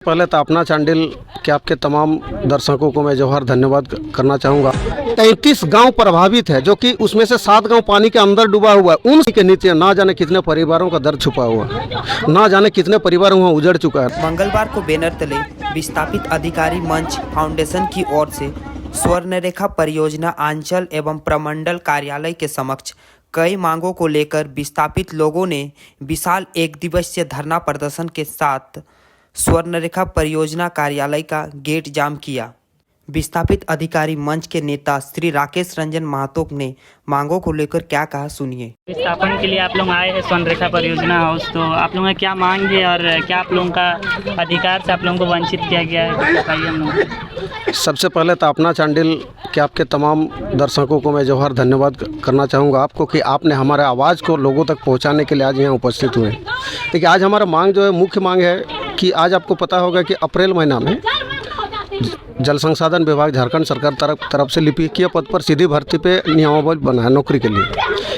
पहले तो अपना चांडिल के आपके तमाम दर्शकों को मैं जोहार धन्यवाद करना चाहूँगा। 33 गांव प्रभावित है, जो कि उसमें से 7 गांव पानी के अंदर डूबा हुआ है। उन के नीचे ना जाने कितने परिवारों का दर्द छुपा हुआ है, ना जाने कितने परिवार वहाँ उजड़ चुका है। मंगलवार को बैनर तले विस्थापित अधिकारी मंच फाउंडेशन की ओर से स्वर्णरेखा परियोजना आंचल एवं प्रमंडल कार्यालय के समक्ष कई मांगों को लेकर विस्थापित लोगों ने विशाल एक दिवसीय धरना प्रदर्शन के साथ स्वर्णरेखा परियोजना कार्यालय का गेट जाम किया। विस्थापित अधिकारी मंच के नेता श्री राकेश रंजन महतो ने मांगों को लेकर क्या कहा, सुनिए। विस्थापन के लिए आप लोग आए हैं स्वर्णरेखा परियोजना हाउस, तो आप लोगों का क्या मांग है और क्या आप लोगों का अधिकार से आप लोगों को वंचित किया गया है, बताइए हम लोग। सबसे पहले तो अपना चांडिल के आपके तमाम दर्शकों को मैं जोहार धन्यवाद करना चाहूँगा आपको कि आपने हमारे आवाज़ को लोगों तक पहुँचाने के लिए आज यहाँ उपस्थित हुए। देखिए, आज हमारा मांग जो है, मुख्य मांग है कि आज आपको पता होगा कि अप्रैल महीना में जल संसाधन विभाग झारखंड सरकार तरफ से लिपिकीय पद पर सीधी भर्ती पे नियमावली बना है नौकरी के लिए,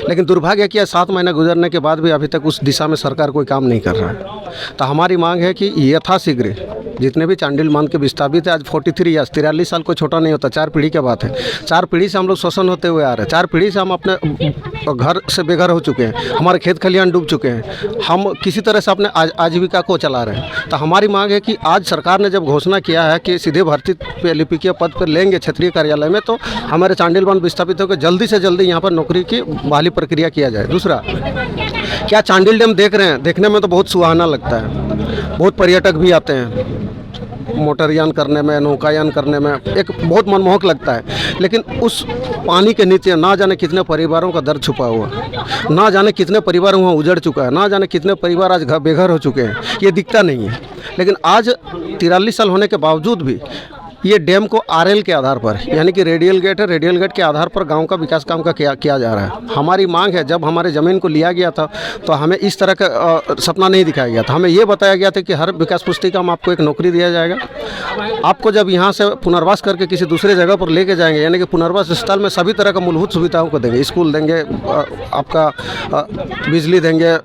लेकिन दुर्भाग्य कि 7 महीना गुजरने के बाद भी अभी तक उस दिशा में सरकार कोई काम नहीं कर रहा है। तो हमारी मांग है कि यथाशीघ्र जितने भी चांडिल मान के विस्थापित है, आज 43 ईयर्स 43 साल कोई छोटा नहीं होता, 4 पीढ़ी की बात है। 4 पीढ़ी से हम लोग शोषण होते हुए आ रहे हैं, 4 पीढ़ी से हम अपने घर से बेघर हो चुके हैं, हमारे खेत खलिहान डूब चुके हैं, हम किसी तरह से अपने आजीविका को चला रहे हैं। तो हमारी मांग है कि आज सरकार ने जब घोषणा किया है कि सीधे भर्ती पे लिपिकीय पद पर लेंगे क्षेत्रीय कार्यालय में, तो हमारे चांडिल मान विस्थापितों को जल्दी से जल्दी यहाँ पर नौकरी की बहाली प्रक्रिया किया जाए। दूसरा, क्या चांडिल डैम देख रहे हैं, देखने में तो बहुत सुहाना लगता है, बहुत पर्यटक भी आते हैं मोटरयान करने में, नौकायान करने में, एक बहुत मनमोहक लगता है, लेकिन उस पानी के नीचे ना जाने कितने परिवारों का दर्द छुपा हुआ है, ना जाने कितने परिवार वहाँ उजड़ चुका है, ना जाने कितने परिवार आज बेघर हो चुके हैं, ये दिखता नहीं है। लेकिन आज 43 साल होने के बावजूद भी ये डैम को आरएल के आधार पर, यानी कि रेडियल गेट है, रेडियल गेट के आधार पर गांव का विकास काम का किया जा रहा है। हमारी मांग है, जब हमारे ज़मीन को लिया गया था तो हमें इस तरह का सपना नहीं दिखाया गया था। हमें ये बताया गया था कि हर विकास पुस्तिका में आपको एक नौकरी दिया जाएगा, आपको जब यहाँ से पुनर्वास करके किसी दूसरे जगह पर लेके जाएंगे, यानी कि पुनर्वास स्थल में सभी तरह का मूलभूत सुविधाओं को देंगे, स्कूल देंगे, आपका बिजली देंगे,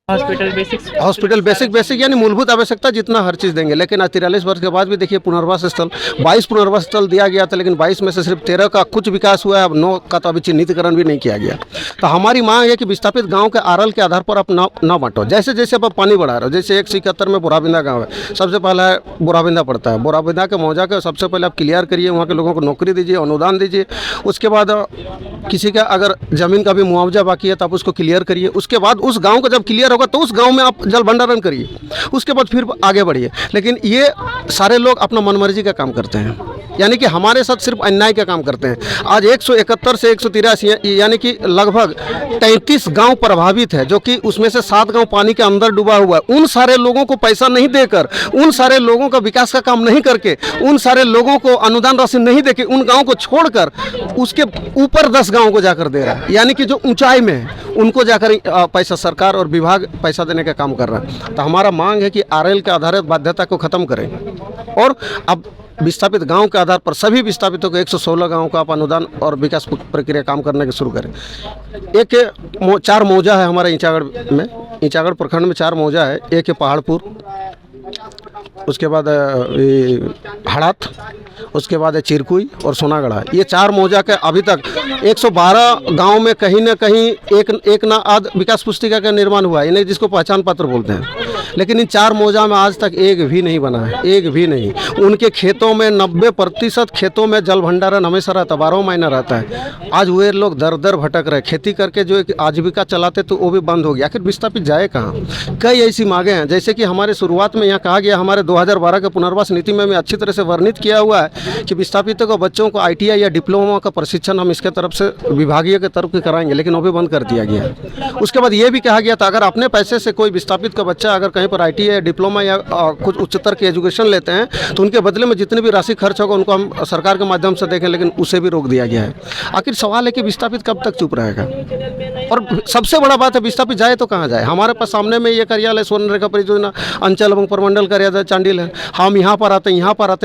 हॉस्पिटल बेसिक यानी मूलभूत आवश्यकता जितना हर चीज़ देंगे। लेकिन आज 43 वर्ष के बाद भी देखिए, पुनर्वास स्थल 22 पुनर्वास स्थल दिया गया था, लेकिन 22 में से सिर्फ 13 का कुछ विकास हुआ है, अब 9 का तो अभी चिन्हितकरण भी नहीं किया गया। तो हमारी मांग है कि विस्थापित गांव के आरएल के आधार पर आप ना बांटो। जैसे जैसे आप पानी बढ़ा रहे हो, जैसे 171 में बोराबिंदा गाँव है, सबसे पहला है बोराबिंदा पड़ता है, बोराबिंदा के मौजा के सबसे पहले आप क्लियर करिए, वहाँ के लोगों को नौकरी दीजिए, अनुदान दीजिए। उसके बाद किसी का अगर ज़मीन का भी मुआवजा बाकी है तो आप उसको क्लियर करिए। उसके बाद उस गाँव का जब क्लियर होगा तो उस गांव में आप जल भंडारण करिए, उसके बाद फिर आगे बढ़िए। लेकिन ये सारे लोग अपना मनमर्जी का काम करते हैं, यानी कि हमारे साथ सिर्फ अन्याय का काम करते हैं। आज 171 से 183 यानी कि लगभग 33 गांव प्रभावित है, जो कि उसमें से 7 गांव पानी के अंदर डूबा हुआ है। उन सारे लोगों को पैसा नहीं देकर, उन सारे लोगों का विकास का काम नहीं करके, उन सारे लोगों को अनुदान राशि नहीं देके, उन गाँव को छोड़कर उसके ऊपर 10 गाँव को जाकर दे रहा है, यानी कि जो ऊंचाई में है उनको जाकर पैसा सरकार और विभाग पैसा देने का काम कर रहा है। तो हमारा मांग है कि आरएल के आधारित बाध्यता को खत्म करें और अब विस्थापित गांव के आधार पर सभी विस्थापितों को 116 गांव का आप अनुदान और विकास प्रक्रिया काम करने के शुरू करें। 4 मौजा है हमारे ईचागढ़ में, ईचागढ़ प्रखंड में 4 मौजा है। एक है पहाड़पुर, उसके बाद हड़ात, उसके बाद है चिरकुई और सोनागढ़ा। ये 4 मौजा के अभी तक 112 गांव में कहीं ना कहीं एक ना आध विकास पुस्तिका का निर्माण हुआ है, इन्हें जिसको पहचान पत्र बोलते हैं। लेकिन इन 4 मौजा में आज तक एक भी नहीं बना है, एक भी नहीं। उनके खेतों में 90% खेतों में जल भंडारण हमेशा रहता, 12 महीना रहता है। आज वे लोग दर दर भटक रहे, खेती करके जो एक आजीविका चलाते तो वो भी बंद हो गया। आखिर विस्थापित जाए कहाँ? कई ऐसी मांगे हैं, जैसे कि हमारे शुरुआत में यहाँ कहा गया, हमारे 2012 के पुनर्वास नीति में अच्छी तरह से वर्णित किया हुआ है कि विस्थापितों को बच्चों को ITI या डिप्लोमा का प्रशिक्षण हम इसके तरफ से विभागीय के तरफ से कराएंगे, लेकिन वो भी बंद कर दिया गया। उसके बाद ये भी कहा गया था, अगर अपने पैसे से कोई विस्थापित का बच्चा अगर कहीं पर ITI या डिप्लोमा या कुछ उच्चतर की एजुकेशन लेते हैं तो उनके बदले में जितनी भी राशि खर्च होगा उनको हम सरकार के माध्यम से देखें, लेकिन उसे भी रोक दिया गया है। आखिर सवाल है कि विस्थापित कब तक चुप रहेगा? और सबसे बड़ा बात है, विस्थापित जाए तो कहाँ जाए? हमारे पास सामने में ये कार्यालय स्वर्णरेखा परियोजना अंचल एवं प्रमंडल कार्यालय चांडिल है। हम यहाँ पर आते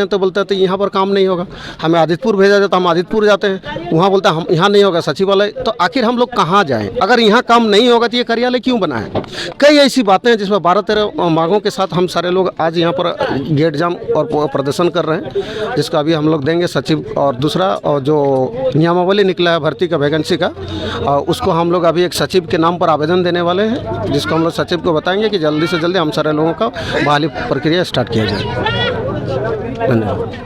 हैं तो बोलते हैं तो यहाँ पर काम नहीं होगा। हमें आदित्यपुर भेजा जाता, हम आदित्यपुर जाते हैं, वहाँ बोलता है हम यहाँ नहीं होगा सचिवालय। तो आखिर हम लोग कहाँ जाएँ? अगर यहाँ काम नहीं होगा तो ये कार्यालय क्यों बना है? कई ऐसी बातें हैं जिसमें 12-13 सारे मांगों के साथ हम सारे लोग आज यहाँ पर गेट जाम और प्रदर्शन कर रहे हैं, जिसका अभी हम लोग देंगे सचिव। और दूसरा जो नियमावली निकला है भर्ती का वैकेंसी का, उसको हम लोग अभी एक सचिव के नाम पर आवेदन देने वाले हैं, जिसको हम लोग सचिव को बताएंगे कि जल्दी से जल्दी हम सारे लोगों का बहाली प्रक्रिया स्टार्ट किया जाए। धन्यवाद।